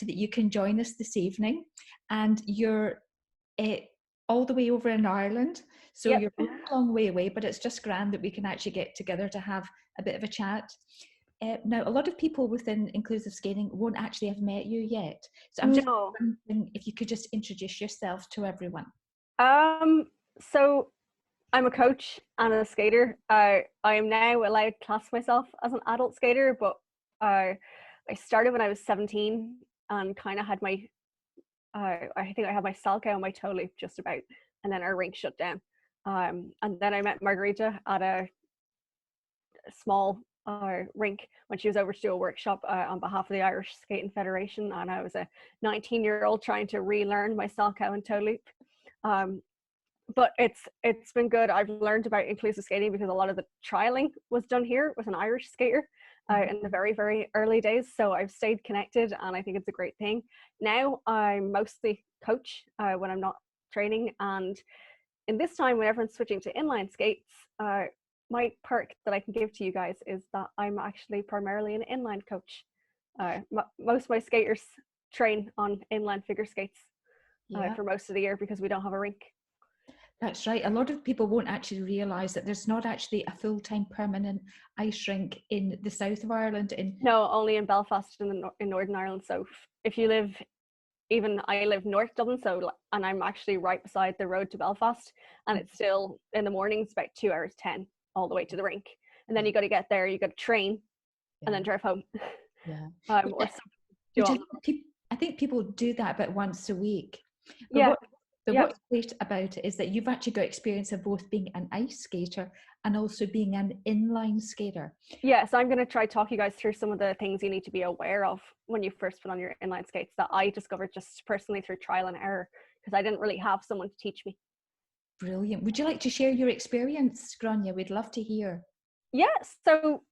that you can join us this evening, and you're all the way over in Ireland, so Yep. you're a long way away, but it's just grand that we can actually get together to have a bit of a chat. Now, a lot of people within inclusive skating won't actually have met you yet, so I'm just No. wondering if you could just introduce yourself to everyone. So I'm a coach and a skater. I am now allowed to class myself as an adult skater, but I started when I was 17 and kind of had my, I think I had my Salchow and my toe loop just about, and then our rink shut down. And then I met Margarita at a small rink when she was over to do a workshop on behalf of the Irish Skating Federation, and I was a 19-year-old trying to relearn my Salchow and toe loop. But it's been good. I've learned about inclusive skating because a lot of the trialing was done here with an Irish skater in the very, very early days. So I've stayed connected, and I think it's a great thing. Now I mostly coach when I'm not training, and in this time when everyone's switching to inline skates, my perk that I can give to you guys is that I'm actually primarily an inline coach. Most of my skaters train on inline figure skates for most of the year because we don't have a rink. That's right. A lot of people won't actually realise that there's not actually a full-time permanent ice rink in the south of Ireland. No, only in Belfast in Northern Ireland. So if you live, I live North Dublin, and I'm actually right beside the road to Belfast, and it's still in the mornings about 2 hours 10 all the way to the rink, and then you got to get there, you got to train, and then drive home. Yeah. I think people do that about once a week. But what's great about it is that you've actually got experience of both being an ice skater and also being an inline skater. Yeah, so I'm going to try to talk you guys through some of the things you need to be aware of when you first put on your inline skates that I discovered just personally through trial and error, because I didn't really have someone to teach me. Brilliant. Would you like to share your experience, Grainne? We'd love to hear. Yeah, so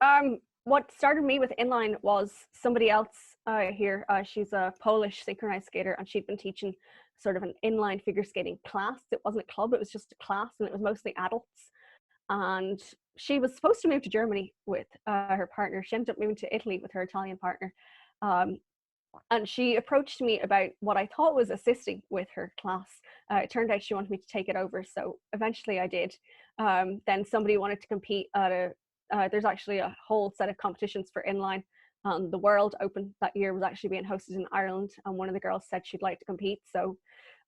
what started me with inline was somebody else here. She's a Polish synchronized skater, and she'd been teaching sort of an inline figure skating class. It wasn't a club, it was just a class, and it was mostly adults. And she was supposed to move to Germany with her partner. She ended up moving to Italy with her Italian partner. And she approached me about what I thought was assisting with her class. It turned out she wanted me to take it over, so eventually I did. Then somebody wanted to compete at there's actually a whole set of competitions for inline. The World Open that year was actually being hosted in Ireland, and one of the girls said she'd like to compete. So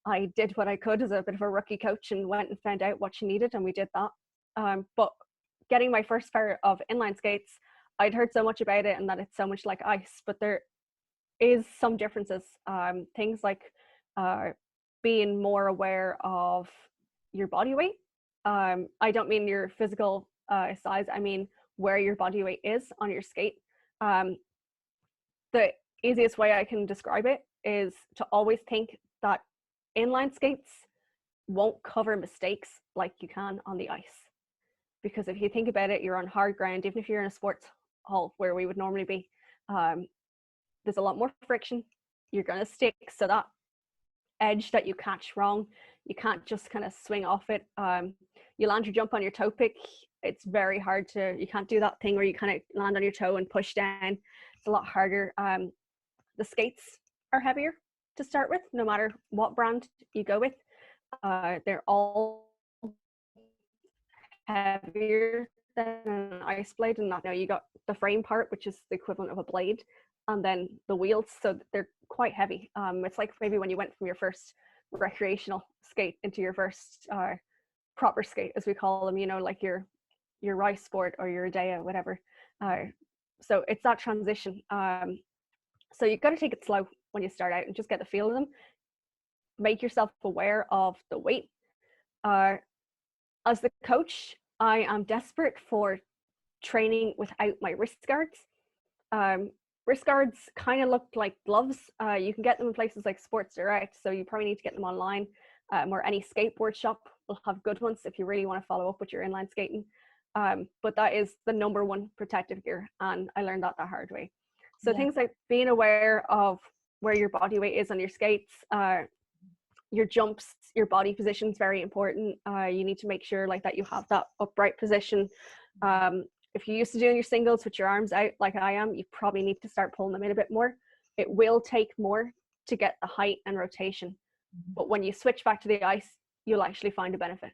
I did what I could as a bit of a rookie coach and went and found out what she needed, and we did that. But getting my first pair of inline skates, I'd heard so much about it and that it's so much like ice, but there is some differences. Things like being more aware of your body weight. I don't mean your physical size, I mean where your body weight is on your skate. The easiest way I can describe it is to always think that inline skates won't cover mistakes like you can on the ice. Because if you think about it, you're on hard ground, even if you're in a sports hall where we would normally be, there's a lot more friction. You're going to stick, so that edge that you catch wrong, you can't just kind of swing off it. You land your jump on your toe pick, it's very hard you can't do that thing where you kind of land on your toe and push down. It's a lot harder. The skates are heavier to start with, no matter what brand you go with. They're all heavier than an ice blade, and that now you got the frame part, which is the equivalent of a blade, and then the wheels, so they're quite heavy. It's like maybe when you went from your first recreational skate into your first proper skate, as we call them, like your rice sport or your Adea, whatever. So it's that transition. So you've got to take it slow when you start out and just get the feel of them. Make yourself aware of the weight. As the coach, I am desperate for training without my wrist guards. Wrist guards kind of look like gloves. You can get them in places like Sports Direct, so you probably need to get them online, or any skateboard shop will have good ones if you really want to follow up with your inline skating. But that is the number one protective gear, and I learned that the hard way. So things like being aware of where your body weight is on your skates, your jumps, your body position is very important. You need to make sure like that you have that upright position. If you're used to doing your singles with your arms out like I am, you probably need to start pulling them in a bit more. It will take more to get the height and rotation. But when you switch back to the ice, you'll actually find a benefit.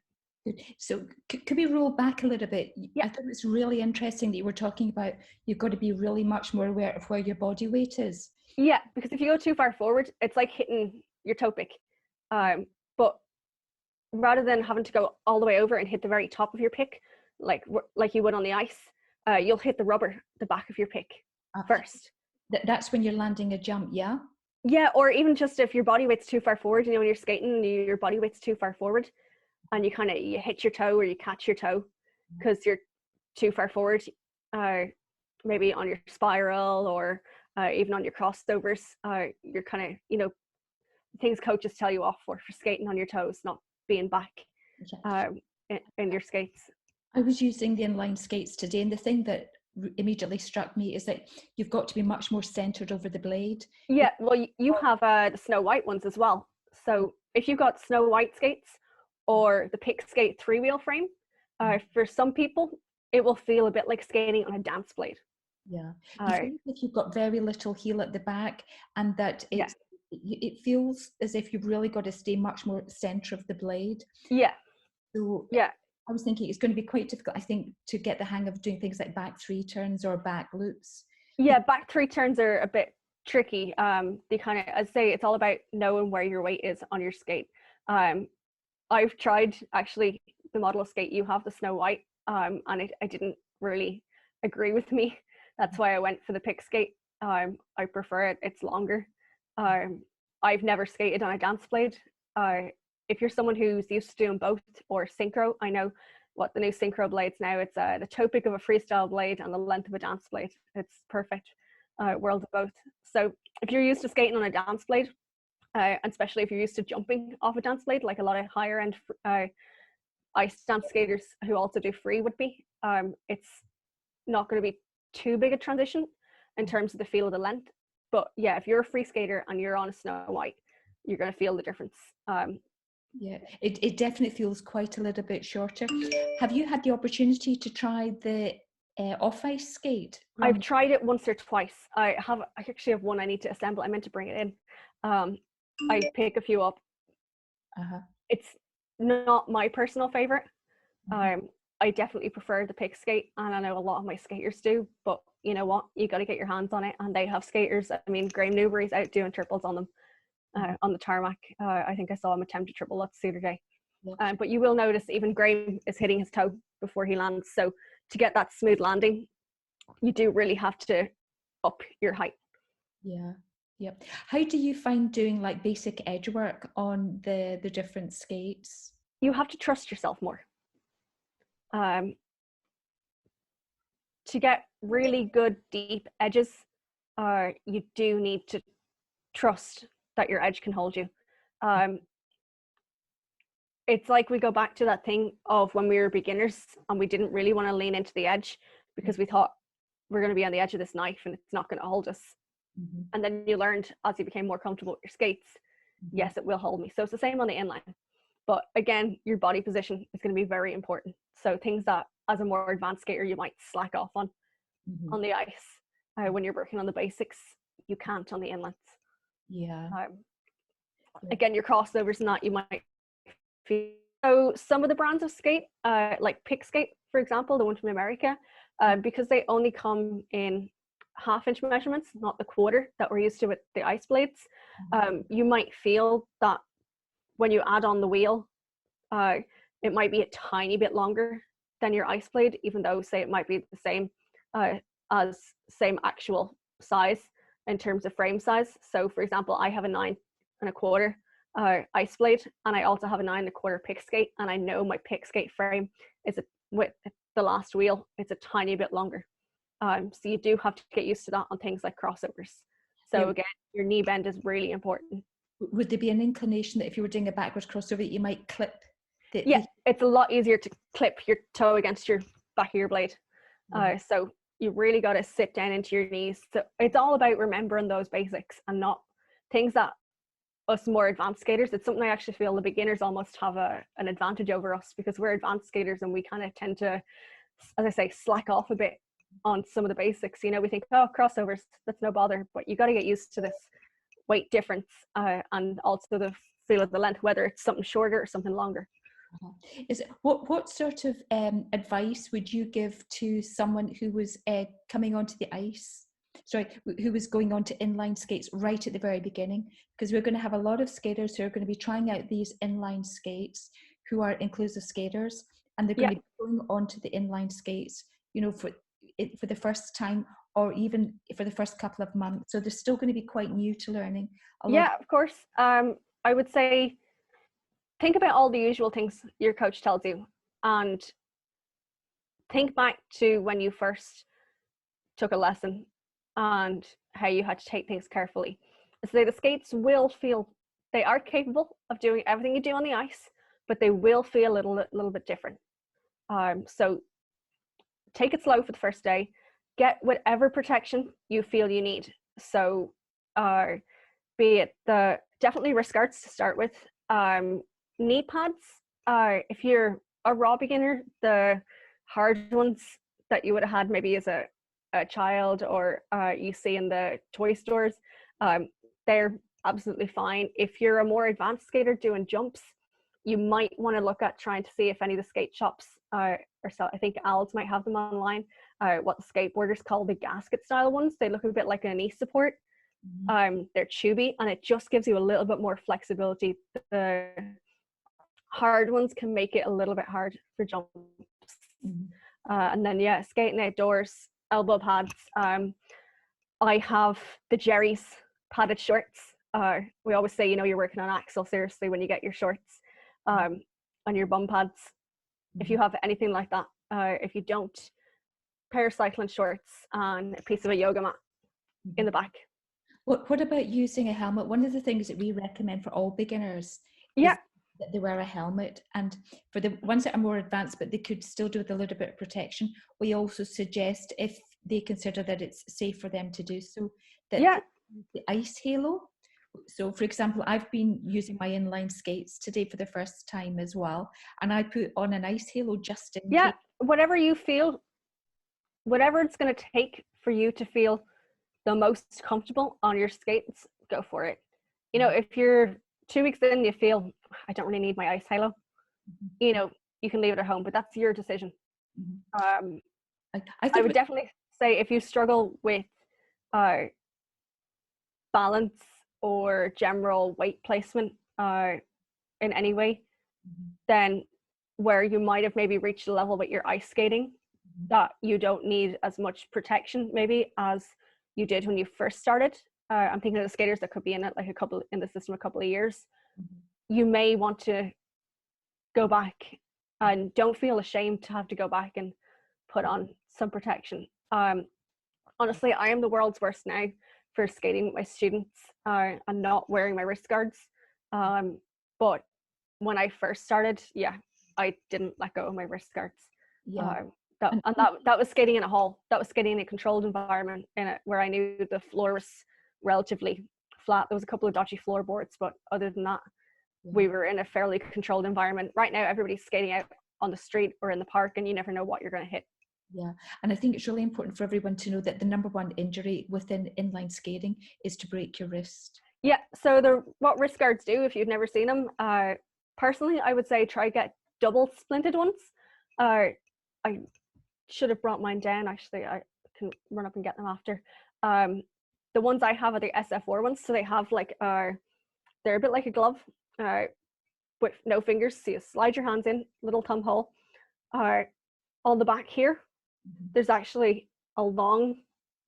So could we roll back a little bit? Yeah. I thought it's really interesting that you were talking about you've got to be really much more aware of where your body weight is. Yeah, because if you go too far forward, it's like hitting your toe pick. But rather than having to go all the way over and hit the very top of your pick, like you would on the ice, you'll hit the rubber, the back of your pick first. That's when you're landing a jump, yeah? Yeah, or even just if your body weight's too far forward, when you're skating, your body weight's too far forward, and you hit your toe or you catch your toe because you're too far forward, maybe on your spiral or even on your crossovers, you're kind of, things coaches tell you off for skating on your toes, not being back in your skates. I was using the inline skates today, and the thing that immediately struck me is that you've got to be much more centered over the blade. Yeah, well, you have the Snow White ones as well. So if you've got Snow White skates or the Pick Skate 3-wheel frame, for some people, it will feel a bit like skating on a dance blade. Yeah, you feel like you've got very little heel at the back, and that it feels as if you've really got to stay much more center of the blade. Yeah. So yeah, I was thinking it's going to be quite difficult, I think, to get the hang of doing things like back 3 turns or back loops. Yeah, back 3 turns are a bit tricky. They kind of, I'd say it's all about knowing where your weight is on your skate. I've tried actually the model of skate you have, the Snow White, and it didn't really agree with me. That's why I went for the Pick Skate. I prefer it. It's longer. I've never skated on a dance blade. If you're someone who's used to doing both or synchro, I know what the new synchro blades now. It's the toe pick of a freestyle blade and the length of a dance blade. It's perfect. World of both. So if you're used to skating on a dance blade, and especially if you're used to jumping off a dance blade, like a lot of higher end ice dance skaters who also do free would be, it's not going to be too big a transition in terms of the feel of the length. But yeah, if you're a free skater and you're on a Snow White, you're going to feel the difference. Yeah, it definitely feels quite a little bit shorter. Have you had the opportunity to try the off-ice skate? I've tried it once or twice. I actually have one I need to assemble. I meant to bring it in. I pick a few up. It's not my personal favorite. I definitely prefer the Pick Skate, and I know a lot of my skaters do, but you know what, you got to get your hands on it, and they have skaters. I mean, Grainne Wray's out doing triples on them on the tarmac. I think I saw him attempt a triple the other day. But you will notice even Grainne is hitting his toe before he lands, so to get that smooth landing, you do really have to up your height. Yep. How do you find doing like basic edge work on the different skates? You have to trust yourself more. To get really good deep edges, you do need to trust that your edge can hold you. It's like we go back to that thing of when we were beginners and we didn't really want to lean into the edge because we thought we're going to be on the edge of this knife and it's not going to hold us. And then you learned as you became more comfortable with your skates, yes, it will hold me. So it's the same on the inline. But again, your body position is going to be very important. So things that as a more advanced skater, you might slack off on the ice. When you're working on the basics, you can't on the inlines. Again, your crossovers and that you might feel. So some of the brands of skate, like Pick Skate, for example, the one from America, because they only come in 1/2-inch measurements, not the quarter that we're used to with the ice blades, you might feel that when you add on the wheel, it might be a tiny bit longer than your ice blade, even though say it might be the same as same actual size in terms of frame size. So for example, I have a 9 1/4 ice blade, and I also have a 9 1/4 Pick Skate, and I know my Pick Skate frame is with the last wheel, it's a tiny bit longer. So you do have to get used to that on things like crossovers. So again, your knee bend is really important. Would there be an inclination that if you were doing a backwards crossover, you might clip? It's a lot easier to clip your toe against your back of your blade. So you really got to sit down into your knees. So it's all about remembering those basics and not things that us more advanced skaters, it's something I actually feel the beginners almost have an advantage over us because we're advanced skaters and we kind of tend to, as I say, slack off a bit on some of the basics. You know, we think, oh, crossovers, that's no bother, but you got to get used to this weight difference, and also the feel of the length, whether it's something shorter or something longer. Is it, what sort of advice would you give to someone who was coming onto the ice? Sorry, who was going on to inline skates right at the very beginning? Because we're going to have a lot of skaters who are going to be trying out these inline skates, who are inclusive skaters, and they're going to be going onto the inline skates, you know, for the first time, or even for the first couple of months. So they're still going to be quite new to learning. Of course. I would say, think about all the usual things your coach tells you, and think back to when you first took a lesson and how you had to take things carefully. So the skates will feel, they are capable of doing everything you do on the ice, but they will feel a little bit different. So take it slow for the first day. Get whatever protection you feel you need. So be it definitely wrist guards to start with. Knee pads, if you're a raw beginner, the hard ones that you would have had maybe as a child, or you see in the toy stores, they're absolutely fine. If you're a more advanced skater doing jumps, you might want to look at trying to see if any of the skate shops or so, I think Al's might have them online, what the skateboarders call the gasket style ones. They look a bit like a knee support. They're tubey, and it just gives you a little bit more flexibility. The hard ones can make it a little bit hard for jumps. And then skating outdoors, elbow pads. I have the Jerry's padded shorts. We always say, you know, you're working on axle seriously when you get your shorts on your bum pads. If you have anything like that, if you don't, pair of cycling shorts and a piece of a yoga mat in the back. What about using a helmet? One of the things that we recommend for all beginners is that they wear a helmet. And for the ones that are more advanced, but they could still do with a little bit of protection, we also suggest, if they consider that it's safe for them to do so, that the ice halo. So for example, I've been using my inline skates today for the first time as well, and I put on an ice halo just in case. Whatever you feel, whatever it's going to take for you to feel the most comfortable on your skates, go for it. You know, if you're 2 weeks in, you feel, I don't really need my ice halo, you know, you can leave it at home, but that's your decision. I would definitely say, if you struggle with balance or general weight placement in any way, then where you might have maybe reached a level with your ice skating that you don't need as much protection maybe as you did when you first started. I'm thinking of the skaters that could be in it like in the system a couple of years. You may want to go back, and don't feel ashamed to have to go back and put on some protection. Honestly, I am the world's worst now for skating with my students and not wearing my wrist guards. But when I first started, I didn't let go of my wrist guards. That was skating in a hall. That was skating in a controlled environment where I knew the floor was relatively flat. There was a couple of dodgy floorboards, but other than that, we were in a fairly controlled environment. Right now, everybody's skating out on the street or in the park, and you never know what you're going to hit. Yeah, and I think it's really important for everyone to know that the number one injury within inline skating is to break your wrist. Yeah, so what wrist guards do, if you've never seen them, personally, I would say try get double splinted ones. I should have brought mine down, actually. I can run up and get them after. The ones I have are the SF4 ones, so they have like, they're a bit like a glove with no fingers, so you slide your hands in, little thumb hole. On the back here, there's actually a long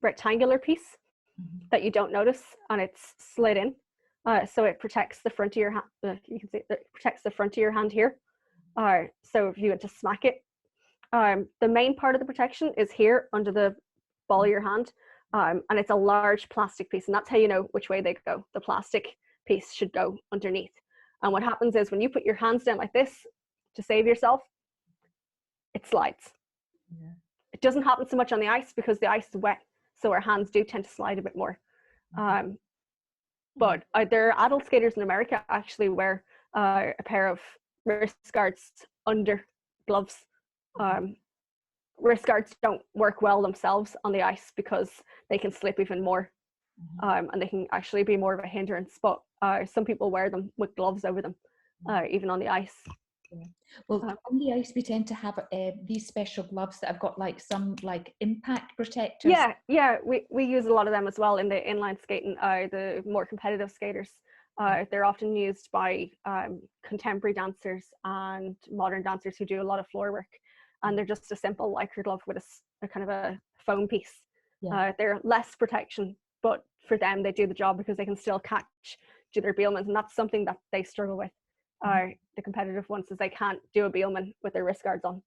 rectangular piece that you don't notice, and it's slid in, so it protects the front of your hand. You can see it protects the front of your hand here. So if you were to smack it, the main part of the protection is here under the ball of your hand, and it's a large plastic piece, and that's how you know which way they go. The plastic piece should go underneath, and what happens is when you put your hands down like this to save yourself, it slides. It doesn't happen so much on the ice because the ice is wet, so our hands do tend to slide a bit more. But there are adult skaters in America actually wear a pair of wrist guards under gloves. Wrist guards don't work well themselves on the ice because they can slip even more and they can actually be more of a hindrance. But some people wear them with gloves over them, even on the ice. Yeah. Well, on the ice we tend to have these special gloves that have got like some like impact protectors. Yeah, we use a lot of them as well in the inline skating. The more competitive skaters, they're often used by contemporary dancers and modern dancers who do a lot of floor work, and they're just a simple lycra glove with a kind of a foam piece. Yeah. They're less protection, but for them they do the job because they can still catch, do their Beelmans, and that's something that they struggle with. The competitive ones is they can't do a Beelman with their wrist guards on.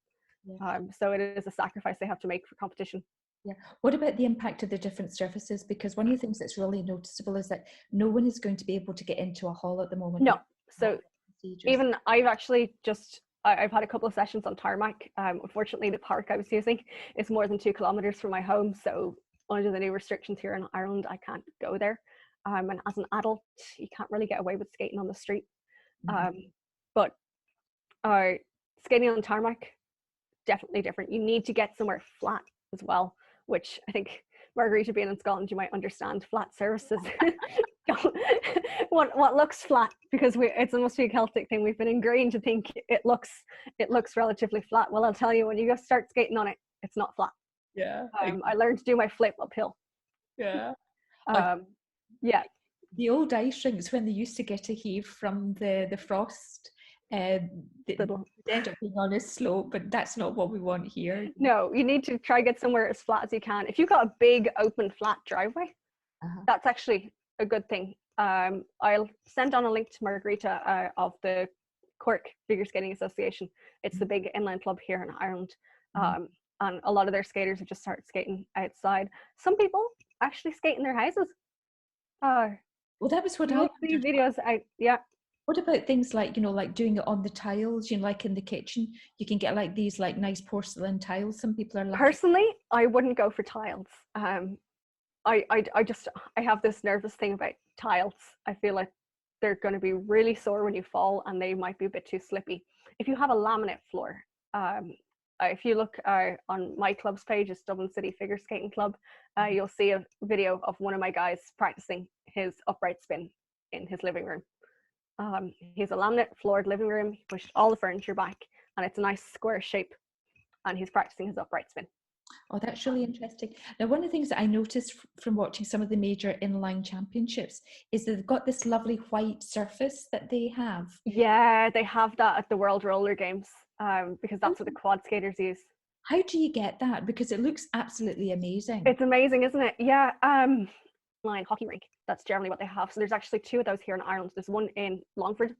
Yeah. So it is a sacrifice they have to make for competition. Yeah. What about the impact of the different surfaces? Because one of the things that's really noticeable is that no one is going to be able to get into a hall at the moment. No. So even I've actually I've had a couple of sessions on tarmac. Unfortunately, the park I was using is more than 2 kilometers from my home. So under the new restrictions here in Ireland, I can't go there. And as an adult, you can't really get away with skating on the street. But skating on tarmac, definitely different. You need to get somewhere flat as well, which I think Margarita being in Scotland, you might understand flat surfaces. what looks flat, because it's a must be a Celtic thing. We've been ingrained to think it looks relatively flat. Well, I'll tell you, when you go start skating on it, it's not flat. Yeah. I learned to do my flip uphill. Yeah. Yeah. The old ice rinks, when they used to get a heave from the frost, they end up being on a slope, but that's not what we want here. No, you need to try get somewhere as flat as you can. If you've got a big open flat driveway, that's actually a good thing. I'll send on a link to Margarita of the Cork Figure Skating Association. It's the big inline club here in Ireland. And a lot of their skaters have just started skating outside. Some people actually skate in their houses. Well, that was what I see videos. What about things like, like doing it on the tiles, like in the kitchen? You can get like these like nice porcelain tiles. Some people are lucky. Personally, I wouldn't go for tiles. I have this nervous thing about tiles. I feel like they're going to be really sore when you fall, and they might be a bit too slippy. If you have a laminate floor, if you look on my club's page, it's Dublin City Figure Skating Club, you'll see a video of one of my guys practicing his upright spin in his living room. He's a laminate floored living room. He pushed all the furniture back, and it's a nice square shape, and he's practicing his upright spin. Oh, that's really interesting. Now, one of the things that I noticed from watching some of the major inline championships is that they've got this lovely white surface that they have. Yeah, they have that at the World Roller Games, because that's what the quad skaters use. How do you get that? Because it looks absolutely amazing. It's amazing, isn't it? Yeah. Inline hockey rink. That's generally what they have. So there's actually 2 of those here in Ireland. There's one in Longford,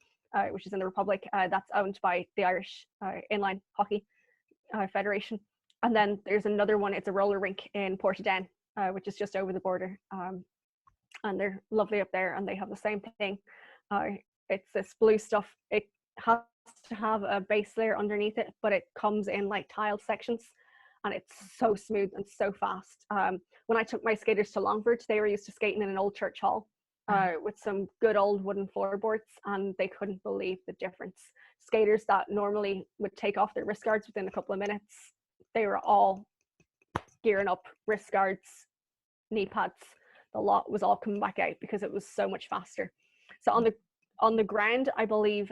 which is in the Republic. That's owned by the Irish Inline Hockey Federation. And then there's another one. It's a roller rink in Portadown, which is just over the border. And they're lovely up there, and they have the same thing. It's this blue stuff. It has to have a base layer underneath it, but it comes in like tile sections, and it's so smooth and so fast. When I took my skaters to Longford, they were used to skating in an old church hall with some good old wooden floorboards, and they couldn't believe the difference. Skaters that normally would take off their wrist guards within a couple of minutes, they were all gearing up, wrist guards, knee pads. The lot was all coming back out because it was so much faster. So on the ground, I believe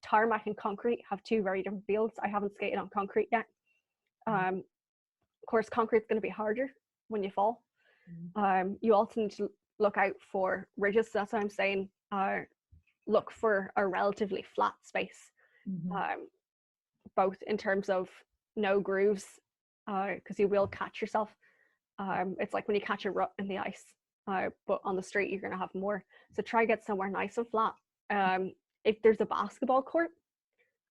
tarmac and concrete have 2 very different fields. I haven't skated on concrete yet. Of course, concrete's going to be harder when you fall. You also need to look out for ridges. That's what I'm saying. Look for a relatively flat space, both in terms of no grooves, because you will catch yourself. It's like when you catch a rut in the ice, but on the street you're going to have more. So try get somewhere nice and flat. If there's a basketball court,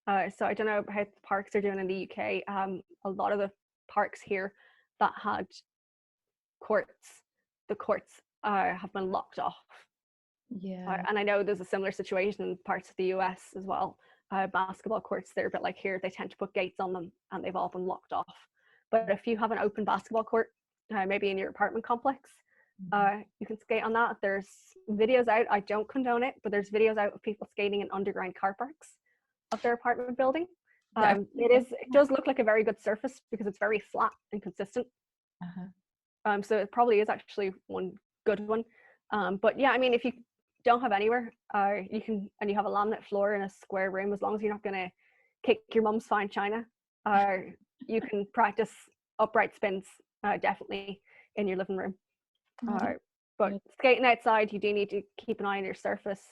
so I don't know how the parks are doing in the UK. A lot of the parks here that had courts, the courts have been locked off. Yeah. And I know there's a similar situation in parts of the US as well. Basketball courts, they're a bit like here, they tend to put gates on them, and they've all been locked off. But if you have an open basketball court, maybe in your apartment complex, you can skate on that. There's videos out, I don't condone it, but there's videos out of people skating in underground car parks of their apartment building. It does look like a very good surface because it's very flat and consistent. So it probably is actually one good one. But yeah, I mean, if you don't have anywhere, you can, and you have a laminate floor in a square room, as long as you're not going to kick your mum's fine china, you can practice upright spins definitely in your living room. But skating outside, you do need to keep an eye on your surface.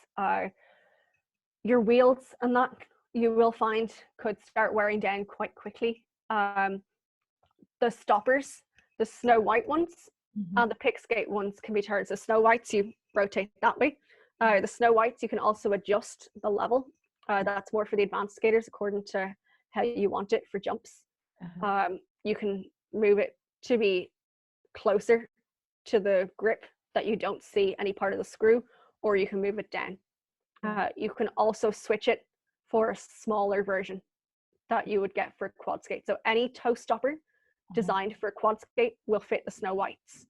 Your wheels and that, you will find, could start wearing down quite quickly. The stoppers, the Snow White ones, and the pick skate ones can be turned. So Snow Whites, you rotate that way. The Snow Whites, you can also adjust the level. That's more for the advanced skaters according to how you want it for jumps. You can move it to be closer to the grip that you don't see any part of the screw, or you can move it down. You can also switch it for a smaller version that you would get for a quad skate. So any toe stopper designed for a quad skate will fit the Snow Whites.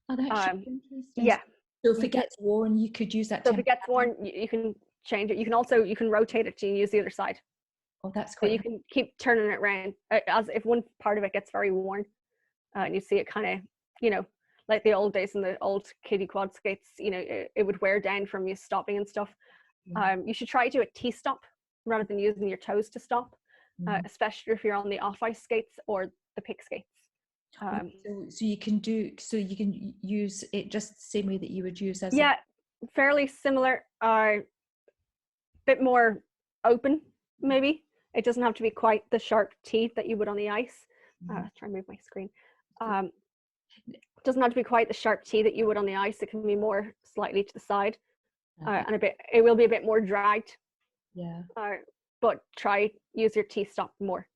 Oh, that's interesting. Yeah. So if it gets worn, you could use that. So if it gets worn, you can change it. You can rotate it to use the other side. Oh, that's quite. So you can keep turning it around as if one part of it gets very worn, and you see it kind of, you know, like the old days in the old kiddie quad skates. You know, it would wear down from you stopping and stuff. You should try to do a T-stop rather than using your toes to stop, especially if you're on the off-ice skates or the pick skates. So you can use it just the same way that you would use as fairly similar. Bit more open, maybe. It doesn't have to be quite the sharp teeth that you would on the ice. Try and move my screen. It doesn't have to be quite the sharp T that you would on the ice. It can be more slightly to the side, and it will be a bit more dragged. Yeah. But try use your T-stop more.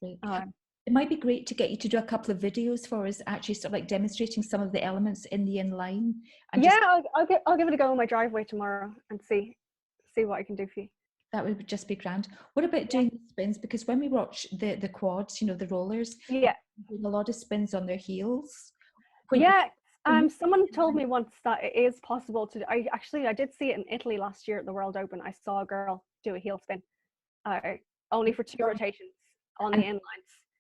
It might be great to get you to do a couple of videos for us, actually sort of like demonstrating some of the elements in the inline. And I'll give it a go in my driveway tomorrow and see what I can do for you. That would just be grand. What about doing the spins? Because when we watch the quads, you know, the rollers, doing a lot of spins on their heels. Someone told me once that it is possible to. I did see it in Italy last year at the World Open. I saw a girl do a heel spin, only for 2 rotations on the inlines.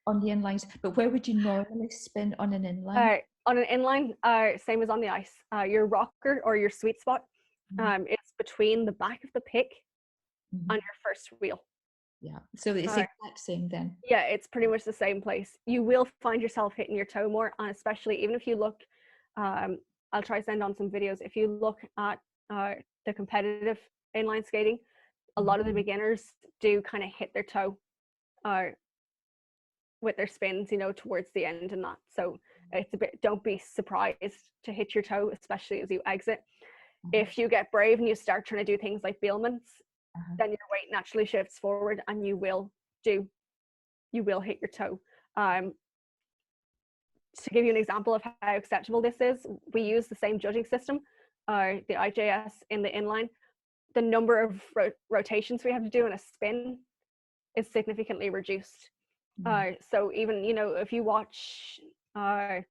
On the inlines, but where would you normally spin on an inline? On an inline, same as on the ice. Your rocker or your sweet spot, it's between the back of the pick and your first wheel. Yeah, so it's the exact same then. Yeah, it's pretty much the same place. You will find yourself hitting your toe more, and especially even if you look, I'll try to send on some videos. If you look at the competitive inline skating, a lot of the beginners do kind of hit their toe with their spins, you know, towards the end and that. So it's a bit, don't be surprised to hit your toe, especially as you exit. If you get brave and you start trying to do things like Bielmann's, then your weight naturally shifts forward and you will hit your toe. To give you an example of how acceptable this is, we use the same judging system, the IJS in the inline. The number of rotations we have to do in a spin is significantly reduced. So even, you know, if you watch a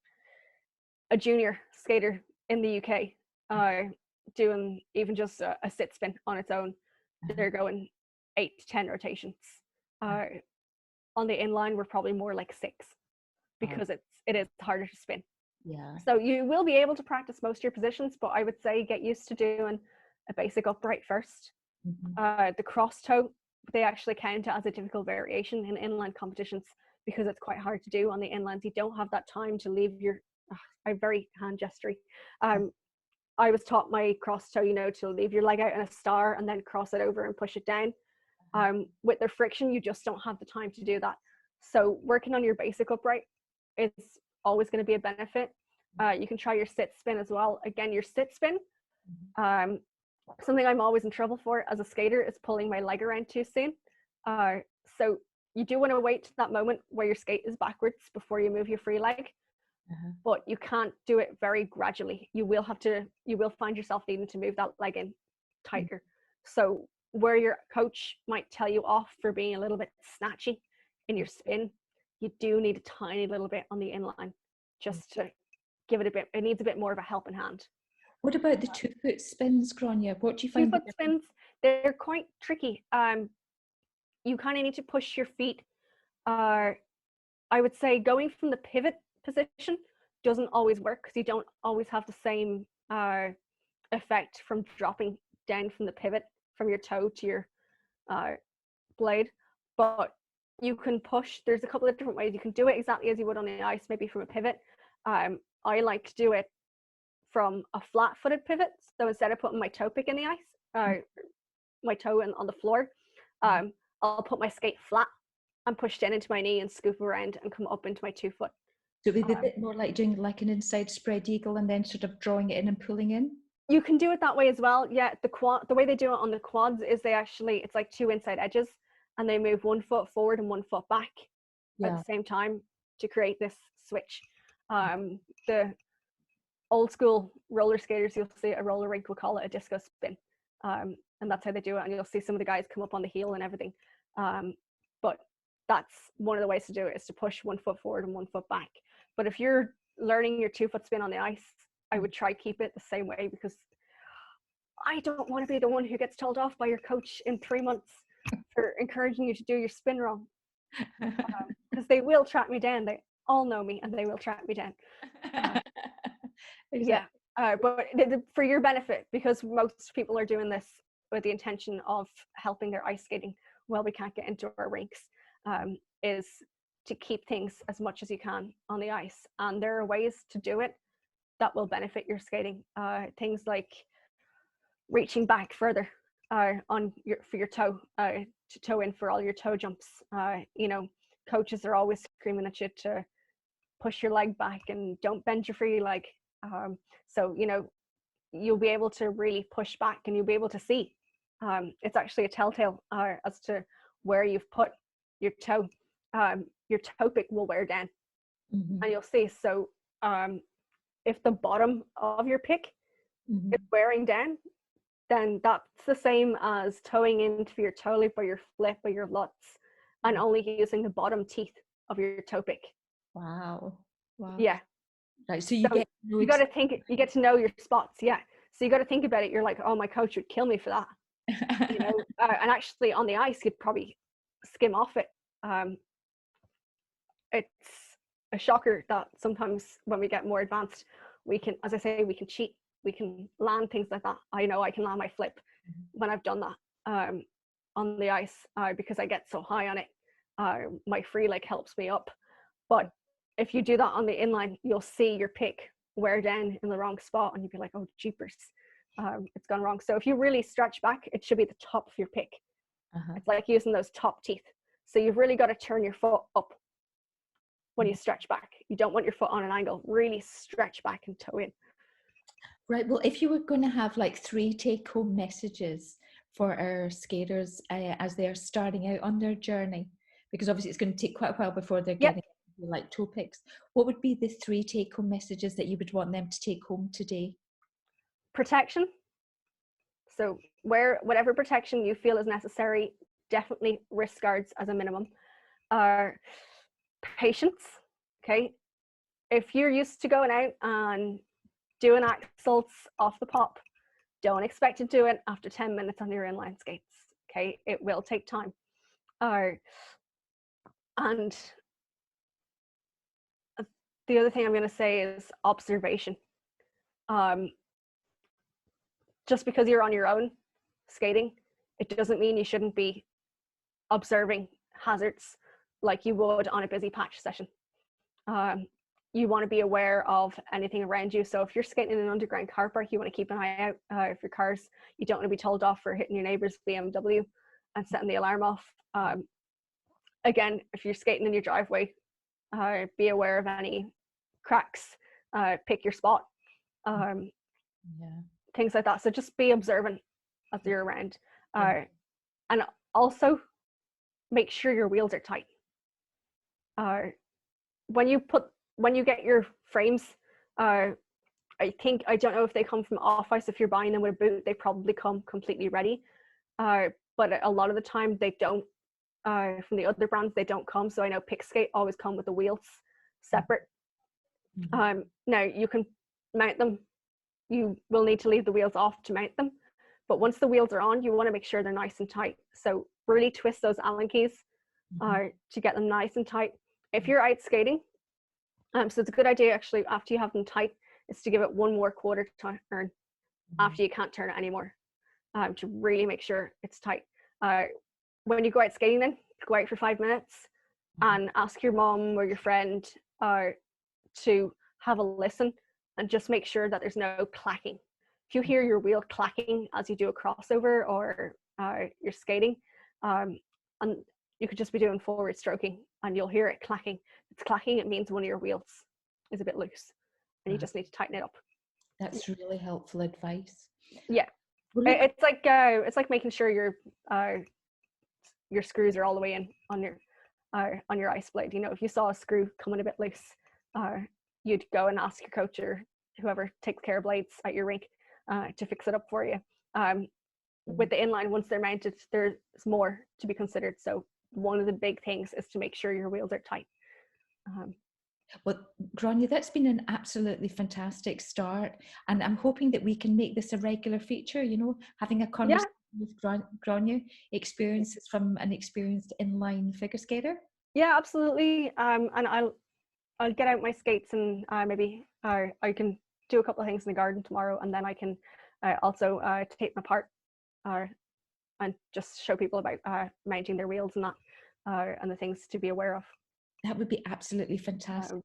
junior skater in the UK doing even just a sit spin on its own, they're going 8 to 10 rotations. On the inline, we're probably more like 6 because it is harder to spin. Yeah. So you will be able to practice most of your positions, but I would say get used to doing a basic upright first. The cross toe, they actually count as a difficult variation in inline competitions because it's quite hard to do on the inlines. You don't have that time to leave your, I'm very hand gestury. I was taught my cross toe, you know, to leave your leg out in a star and then cross it over and push it down. With the friction, you just don't have the time to do that. So working on your basic upright is always going to be a benefit. You can try your sit spin as well. Again, your sit spin, something I'm always in trouble for as a skater is pulling my leg around too soon. So you do want to wait to that moment where your skate is backwards before you move your free leg, but you can't do it very gradually. You will find yourself needing to move that leg in tighter. So where your coach might tell you off for being a little bit snatchy in your spin, you do need a tiny little bit on the inline just to give it a bit. It needs a bit more of a helping hand. What about the 2-foot spins, Grainne? What do you find? 2-foot spins, they're quite tricky. You kind of need to push your feet. I would say going from the pivot position doesn't always work because you don't always have the same effect from dropping down from the pivot from your toe to your blade, but you can push. There's a couple of different ways you can do it exactly as you would on the ice, maybe from a pivot. I like to do it from a flat-footed pivot, so instead of putting my toe pick in the ice, my toe on the floor, I'll put my skate flat and push down into my knee and scoop around and come up into my 2 foot. So it'd be a bit more like doing like an inside spread eagle and then sort of drawing it in and pulling in? You can do it that way as well. Yeah, the way they do it on the quads is it's like 2 inside edges, and they move 1 foot forward and 1 foot back at the same time to create this switch. The old school roller skaters, you'll see a roller rink, we'll call it a disco spin. And that's how they do it. And you'll see some of the guys come up on the heel and everything. But that's one of the ways to do it, is to push 1 foot forward and 1 foot back. But if you're learning your 2 foot spin on the ice, I would try keep it the same way, because I don't want to be the one who gets told off by your coach in 3 months for encouraging you to do your spin wrong. Because they will track me down. They all know me and they will track me down. Exactly. Yeah. But for your benefit, because most people are doing this with the intention of helping their ice skating while we can't get into our rinks, is to keep things as much as you can on the ice. And there are ways to do it that will benefit your skating. Things like reaching back further for your toe, to toe in for all your toe jumps. Coaches are always screaming at you to push your leg back and don't bend your free leg. So you'll be able to really push back, and you'll be able to see. It's actually a telltale as to where you've put your toe. Your toe pick will wear down, and you'll see. So if the bottom of your pick is wearing down, then that's the same as toeing into your toe loop or your flip or your lutz, and only using the bottom teeth of your toe pick. Wow. Yeah. Right. So you got to think. You get to know your spots. Yeah. So you got to think about it. You're like, oh, my coach would kill me for that. And actually on the ice, you'd probably skim off it. It's a shocker that sometimes when we get more advanced, we can, as I say, we can cheat. We can land things like that. I know I can land my flip when I've done that on the ice because I get so high on it. My free leg helps me up. But if you do that on the inline, you'll see your pick wear down in the wrong spot, and you'll be like, oh, jeepers, it's gone wrong. So if you really stretch back, it should be the top of your pick. It's like using those top teeth. So you've really got to turn your foot up when you stretch back. You don't want your foot on an angle. Really stretch back and toe in. Right. Well, if you were going to have like 3 take-home messages for our skaters as they are starting out on their journey, because obviously it's going to take quite a while before they're getting like toe picks, what would be the 3 take-home messages that you would want them to take home today? Protection. So whatever protection you feel is necessary, definitely wrist guards as a minimum. Patience. Okay. If you're used to going out and doing axles off the pop, don't expect to do it after 10 minutes on your inline skates. Okay. It will take time. And the other thing I'm going to say is observation. Just because you're on your own skating, it doesn't mean you shouldn't be observing hazards like you would on a busy patch session. You want to be aware of anything around you. So if you're skating in an underground car park, you want to keep an eye out. If your cars, you don't want to be told off for hitting your neighbor's BMW and setting the alarm off. Again, if you're skating in your driveway, be aware of any cracks, pick your spot, things like that. So just be observant as you're around. And also make sure your wheels are tight. When you get your frames, I don't know if they come from off ice. If you're buying them with a boot, they probably come completely ready. But a lot of the time they don't. From the other brands, they don't come. So I know Pickskate always come with the wheels separate. Now you can mount them. You will need to leave the wheels off to mount them. But once the wheels are on, you want to make sure they're nice and tight. So really twist those Allen keys to get them nice and tight. If you're out skating, so it's a good idea actually after you have them tight is to give it one more quarter turn after you can't turn it anymore, to really make sure it's tight. When you go out skating, then go out for 5 minutes and ask your mom or your friend to have a listen and just make sure that there's no clacking. If you hear your wheel clacking as you do a crossover or you're skating, and you could just be doing forward stroking and you'll hear it clacking. If it's clacking, it means one of your wheels is a bit loose and you just need to tighten it up. That's really helpful advice. Yeah. Well, look, it's like making sure your screws are all the way in on your ice blade. You know, if you saw a screw coming a bit loose, you'd go and ask your coach or whoever takes care of blades at your rink to fix it up for you. With the inline, once they're mounted, there's more to be considered. So one of the big things is to make sure your wheels are tight. well, Grainne, that's been an absolutely fantastic start, and I'm hoping that we can make this a regular feature, you know, having a conversation with Grainne, experiences from an experienced inline figure skater. Yeah, absolutely. And I'll get out my skates and maybe I can do a couple of things in the garden tomorrow, and then I can also take them apart and just show people about mounting their wheels and that, and the things to be aware of. That would be absolutely fantastic.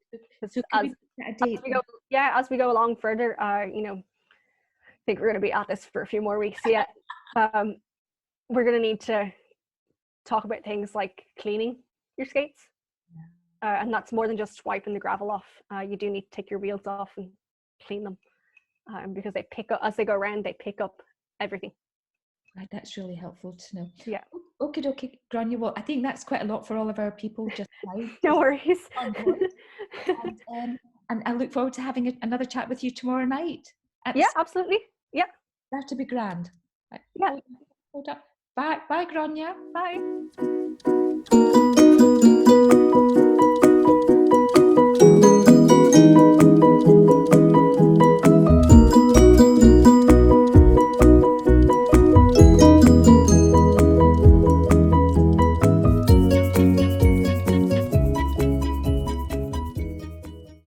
So as we go along further, you know, I think we're going to be at this for a few more weeks yet. We're going to need to talk about things like cleaning your skates. And that's more than just wiping the gravel off. You do need to take your wheels off and clean them, because they pick up, as they go around, they pick up everything. Right, that's really helpful to know. Yeah. Okay, Grainne. Well, I think that's quite a lot for all of our people just now. No worries. And I look forward to having another chat with you tomorrow night. Yeah, absolutely. Yeah. That would be grand. Right. Yeah. Hold up. Bye, Grainne. Bye.